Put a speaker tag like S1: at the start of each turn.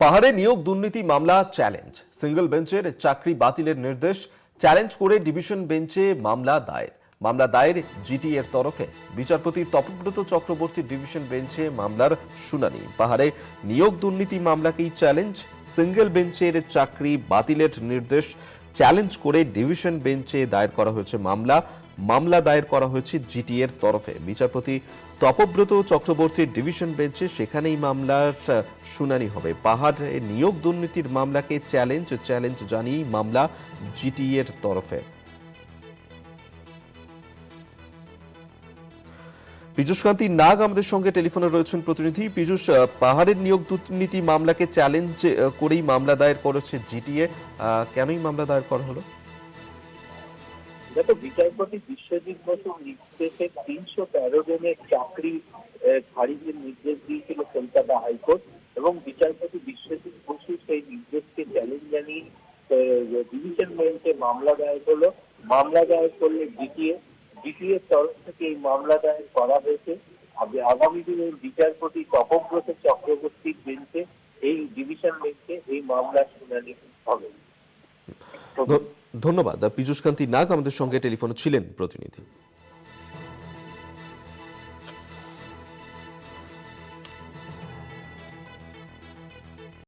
S1: পাহাড়ে নিয়োগ দুর্নীতি মামলা চ্যালেঞ্জ, সিঙ্গল বেঞ্চের চাকরি বাতিলের নির্দেশ চ্যালেঞ্জ করে ডিভিশন বেঞ্চে মামলা দায়ের জিটি এর তরফে। বিচারপতি তপব্রত চক্রবর্তী ডিভিশন বেঞ্চে মামলার শুনানি। পাহাড়ে নিয়োগ দুর্নীতি মামলাকেই চ্যালেঞ্জ, সিঙ্গল বেঞ্চের চাকরি বাতিলের নির্দেশ চ্যালেঞ্জ করে ডিভিশন বেঞ্চে দায়ের করা হয়েছে মামলা দায়ের করা হয়েছে জিটি এর তরফে। বিচারপতি তপব্রত চক্রবর্তীর ডিভিশন বেঞ্চে সেখানেই মামলার শুনানি হবে। পাহাড়ে নিয়োগ দুর্নীতির মামলাকে চ্যালেঞ্জ জানিয়ে মামলা জিটি এর তরফে। পীযূষকান্তি নাগ আমাদের সঙ্গে টেলিফোনে রয়েছেন প্রতিনিধি। পীযূষ, পাহাড়ের নিয়োগ দুর্নীতি মামলাকে চ্যালেঞ্জ করেই মামলা দায়ের করেছে জিটিএ, কেনই মামলা দায়ের করা হলো?
S2: দেখো, বিচারপতি বিশ্বজিৎ বসুর নির্দেশে ৩১৩ জনের চাকরি খারিজের নির্দেশ দিয়েছিল কলকাতা হাইকোর্ট, এবং বিচারপতি বিশ্বজিৎ বসু সেই নির্দেশকে চ্যালেঞ্জ জানিয়ে ডিভিশন বেঞ্চে মামলা দায়ের হলো। মামলা দায়ের করলে জিটিএ তরফ থেকে এই মামলা দায়ের করা হয়েছে। আগামী দিনে বিচারপতি তপব্রত চক্রবর্তীর বেঞ্চে, এই ডিভিশন বেঞ্চে এই মামলার শুনানি হবে।
S1: ধন্যবাদ। পীযূষকান্তি নাগ আমাদের সঙ্গে টেলিফোনে ছিলেন প্রতিনিধি।